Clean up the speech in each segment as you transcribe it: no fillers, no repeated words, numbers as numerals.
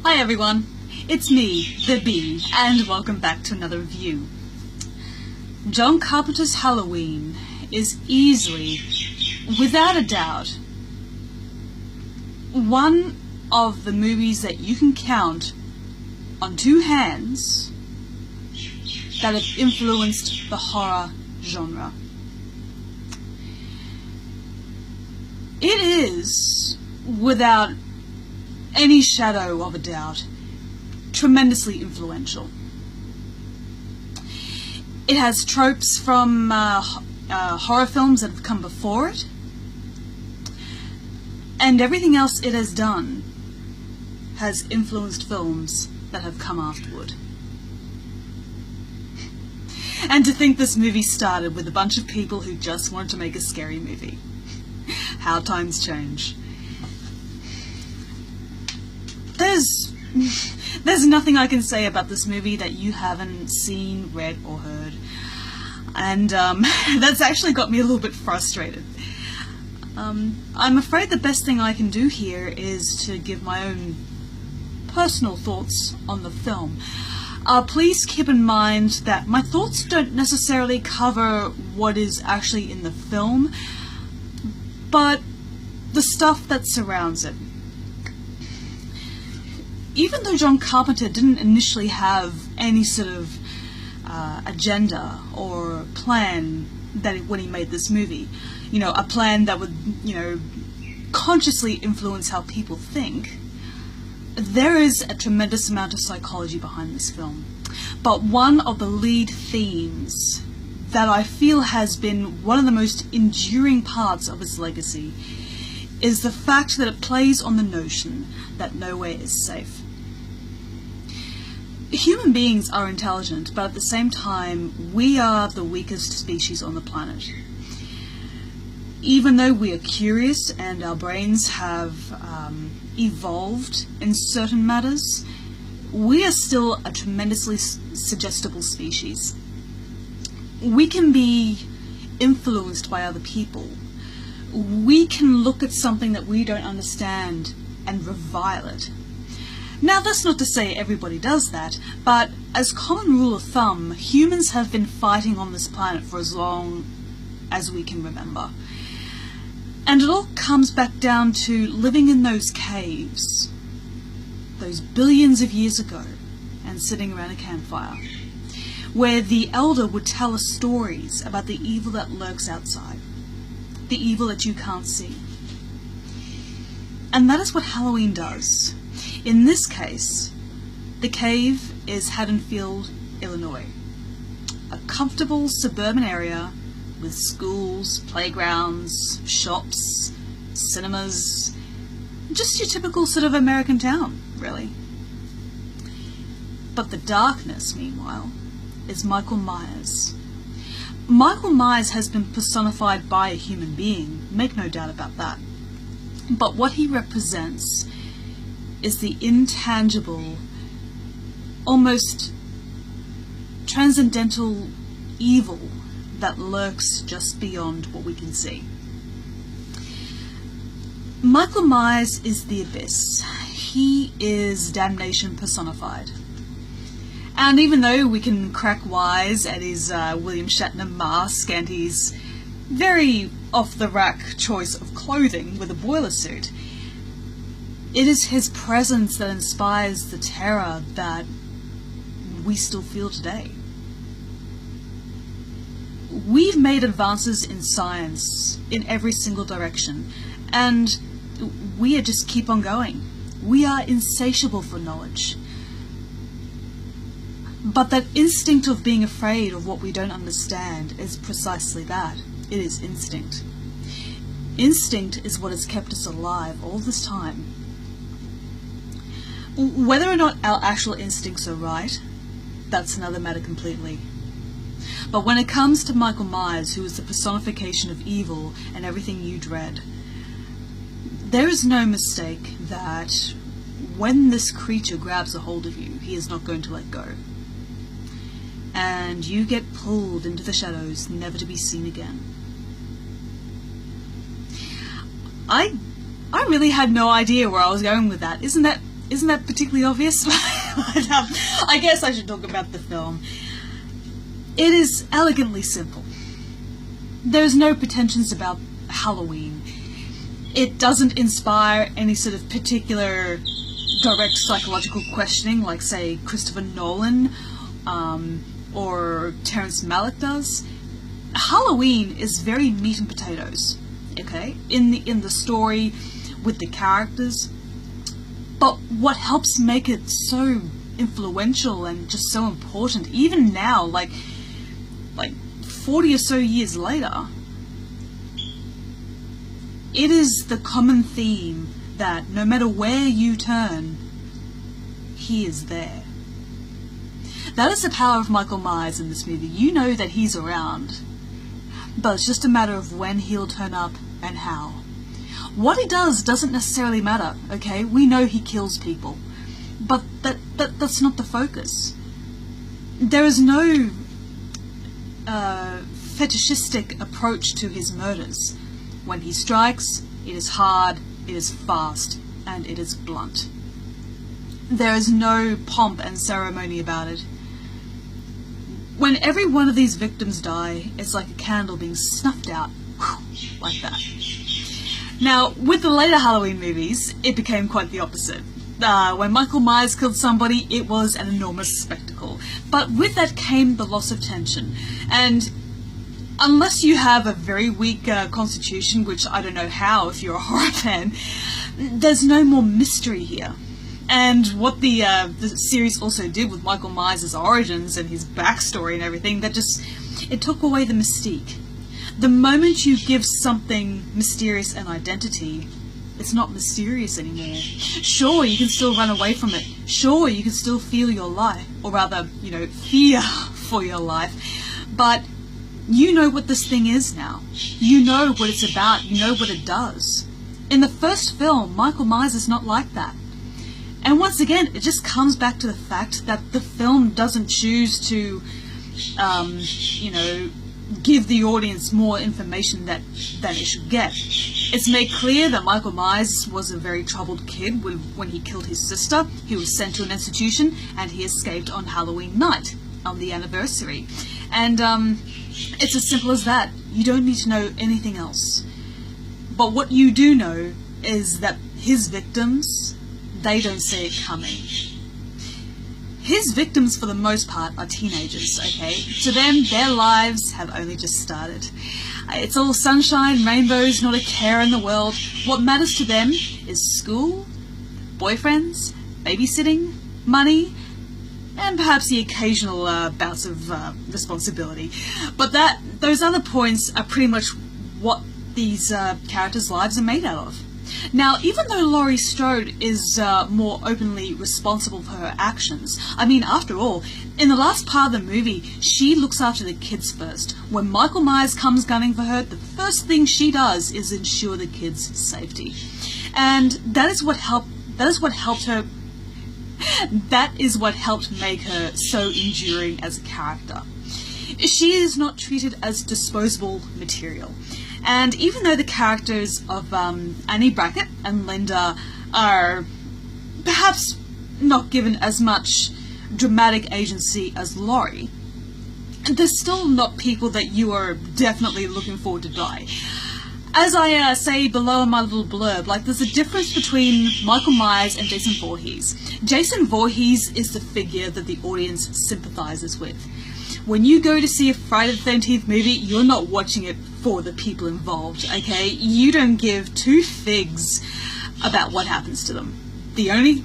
Hi everyone, it's me, the Bee, and welcome back to another review. John Carpenter's Halloween is easily, without a doubt, one of the movies that you can count on two hands that have influenced the horror genre. It is, without any shadow of a doubt, tremendously influential. It has tropes from horror films that have come before it, and everything else it has done has influenced films that have come afterward. And to think this movie started with a bunch of people who just wanted to make a scary movie. How times change. There's nothing I can say about this movie that you haven't seen, read, or heard. And that's actually got me a little bit frustrated. I'm afraid the best thing I can do here is to give my own personal thoughts on the film. Please keep in mind that my thoughts don't necessarily cover what is actually in the film, but the stuff that surrounds it. Even though John Carpenter didn't initially have any sort of agenda or plan when he made this movie, a plan that would, consciously influence how people think, there is a tremendous amount of psychology behind this film. But one of the lead themes that I feel has been one of the most enduring parts of its legacy is the fact that it plays on the notion that nowhere is safe. Human beings are intelligent, but at the same time, we are the weakest species on the planet. Even though we are curious and our brains have evolved in certain matters, we are still a tremendously suggestible species. We can be influenced by other people. We can look at something that we don't understand and revile it. Now, that's not to say everybody does that, but as common rule of thumb, humans have been fighting on this planet for as long as we can remember. And it all comes back down to living in those caves, those billions of years ago, and sitting around a campfire, where the elder would tell us stories about the evil that lurks outside, the evil that you can't see. And that is what Halloween does. In this case, the cave is Haddonfield, Illinois, a comfortable suburban area with schools, playgrounds, shops, cinemas, just your typical sort of American town, really. But the darkness, meanwhile, is Michael Myers. Michael Myers has been personified by a human being, make no doubt about that. But what he represents is the intangible, almost transcendental evil that lurks just beyond what we can see. Michael Myers is the abyss. He is damnation personified. And even though we can crack wise at his William Shatner mask and his very off-the-rack choice of clothing with a boiler suit, it is his presence that inspires the terror that we still feel today. We've made advances in science in every single direction, and we just keep on going. We are insatiable for knowledge. But that instinct of being afraid of what we don't understand is precisely that. It is instinct. Instinct is what has kept us alive all this time. Whether or not our actual instincts are right, that's another matter completely. But when it comes to Michael Myers, who is the personification of evil and everything you dread, there is no mistake that when this creature grabs a hold of you, he is not going to let go. And you get pulled into the shadows, never to be seen again. I really had no idea where I was going with that. Isn't that Isn't that particularly obvious? But, I guess I should talk about the film. It is elegantly simple. There's no pretensions about Halloween. It doesn't inspire any sort of particular direct psychological questioning like, say, Christopher Nolan or Terrence Malick does. Halloween is very meat and potatoes, okay, in the story, with the characters. But what helps make it so influential and just so important, even now, like 40 or so years later, it is the common theme that no matter where you turn, he is there. That is the power of Michael Myers in this movie. You know that he's around, but it's just a matter of when he'll turn up and how. What he does doesn't necessarily matter, okay? We know he kills people, but that's not the focus. There is no fetishistic approach to his murders. When he strikes, it is hard, it is fast, and it is blunt. There is no pomp and ceremony about it. When every one of these victims die, it's like a candle being snuffed out, like that. Now, with the later Halloween movies, it became quite the opposite. When Michael Myers killed somebody, it was an enormous spectacle. But with that came the loss of tension. And unless you have a very weak constitution, which I don't know how if you're a horror fan, there's no more mystery here. And what the series also did with Michael Myers' origins and his backstory and everything, it took away the mystique. The moment you give something mysterious an identity, it's not mysterious anymore. Sure, you can still run away from it. Sure, you can still feel your life, or rather, fear for your life. But you know what this thing is now. You know what it's about. You know what it does. In the first film, Michael Myers is not like that. And once again, it just comes back to the fact that the film doesn't choose to, give the audience more information than it should get. It's made clear that Michael Myers was a very troubled kid when he killed his sister. He was sent to an institution and he escaped on Halloween night, on the anniversary. And it's as simple as that. You don't need to know anything else. But what you do know is that his victims, they don't see it coming. His victims, for the most part, are teenagers, okay? To them, their lives have only just started. It's all sunshine, rainbows, not a care in the world. What matters to them is school, boyfriends, babysitting, money, and perhaps the occasional bouts of responsibility. But those other points are pretty much what these characters' lives are made out of. Now, even though Laurie Strode is more openly responsible for her actions, I mean, after all, in the last part of the movie, she looks after the kids first. When Michael Myers comes gunning for her, the first thing she does is ensure the kids' safety. And that is what helped make her so enduring as a character. She is not treated as disposable material. And even though the characters of Annie Brackett and Linda are perhaps not given as much dramatic agency as Laurie, they're still not people that you are definitely looking forward to die. As I say below in my little blurb, there's a difference between Michael Myers and Jason Voorhees. Jason Voorhees is the figure that the audience sympathizes with. When you go to see a Friday the 13th movie, you're not watching it for the people involved, okay? You don't give two figs about what happens to them. The only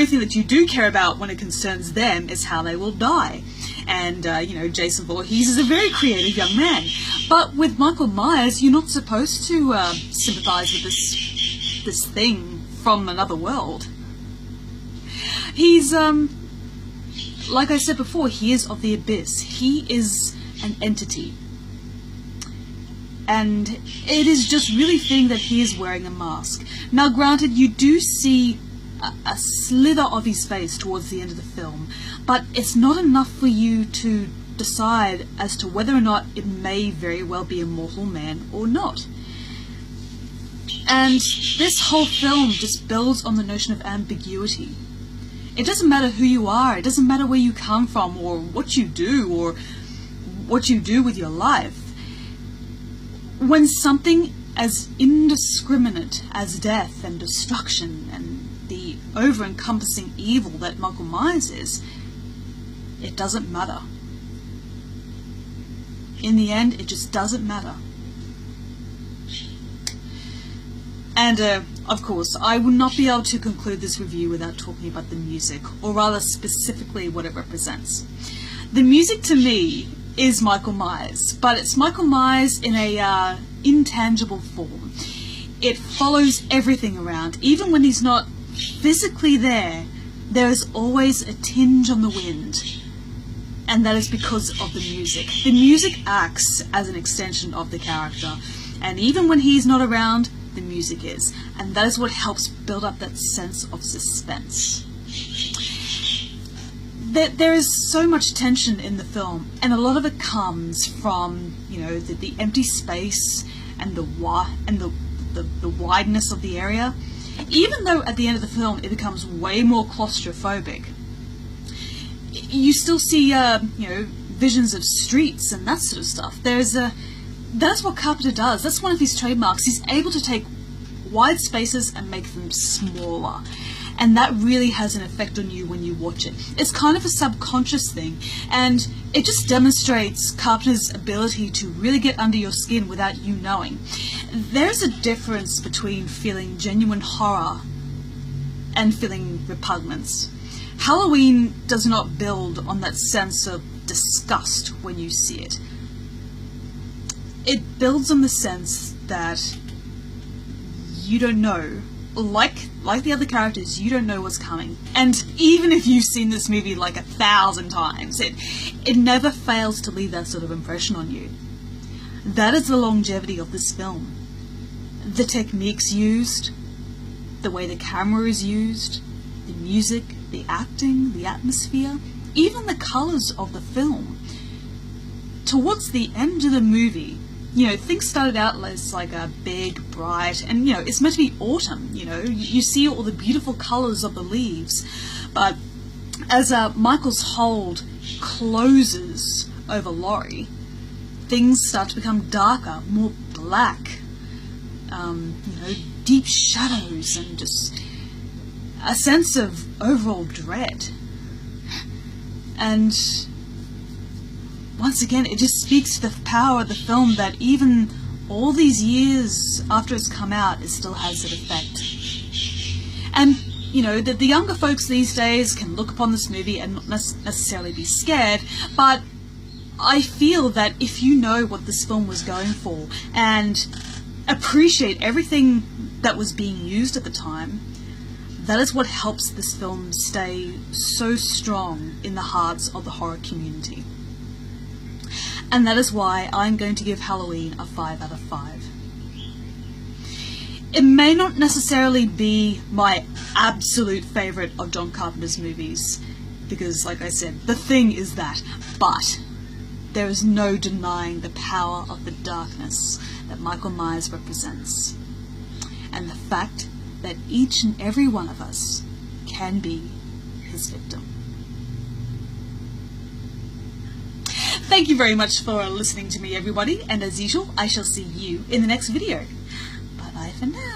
thing that you do care about when it concerns them is how they will die. And, Jason Voorhees is a very creative young man. But with Michael Myers, you're not supposed to sympathize with this thing from another world. He's, like I said before, he is of the abyss. He is an entity. And it is just really fitting that he is wearing a mask. Now, granted, you do see a slither of his face towards the end of the film, but it's not enough for you to decide as to whether or not it may very well be a mortal man or not. And this whole film just builds on the notion of ambiguity. It doesn't matter who you are, it doesn't matter where you come from, or what you do with your life. When something as indiscriminate as death and destruction and the over-encompassing evil that Michael Myers is, it doesn't matter. In the end, it just doesn't matter. And, of course, I would not be able to conclude this review without talking about the music, or rather specifically what it represents. The music to me is Michael Myers, but it's Michael Myers in a intangible form. It follows everything around. Even when he's not physically there, there is always a tinge on the wind. And that is because of the music. The music acts as an extension of the character. And even when he's not around, the music is. And that is what helps build up that sense of suspense. There is so much tension in the film, and a lot of it comes from, you know, the empty space and the wideness of the area. Even though at the end of the film it becomes way more claustrophobic, you still see, visions of streets and that sort of stuff. That's what Carpenter does. That's one of his trademarks. He's able to take wide spaces and make them smaller. And that really has an effect on you when you watch it. It's kind of a subconscious thing, and it just demonstrates Carpenter's ability to really get under your skin without you knowing. There's a difference between feeling genuine horror and feeling repugnance. Halloween does not build on that sense of disgust when you see it. It builds on the sense that you don't know. Like the other characters, you don't know what's coming. And even if you've seen this movie like 1,000 times, it never fails to leave that sort of impression on you. That is the longevity of this film. The techniques used, the way the camera is used, the music, the acting, the atmosphere, even the colours of the film. Towards the end of the movie, you know, things started out as like a big, bright, and, you know, it's meant to be autumn, you know, you see all the beautiful colours of the leaves, but as Michael's hold closes over Laurie, things start to become darker, more black, deep shadows, and just a sense of overall dread. And once again, it just speaks to the power of the film that even all these years after it's come out, it still has that effect. And, you know, the younger folks these days can look upon this movie and not necessarily be scared, but I feel that if you know what this film was going for and appreciate everything that was being used at the time, that is what helps this film stay so strong in the hearts of the horror community. And that is why I'm going to give Halloween a 5 out of 5. It may not necessarily be my absolute favourite of John Carpenter's movies, because, like I said, The Thing is that, but there is no denying the power of the darkness that Michael Myers represents, and the fact that each and every one of us can be his victim. Thank you very much for listening to me, everybody, and as usual, I shall see you in the next video. Bye-bye for now.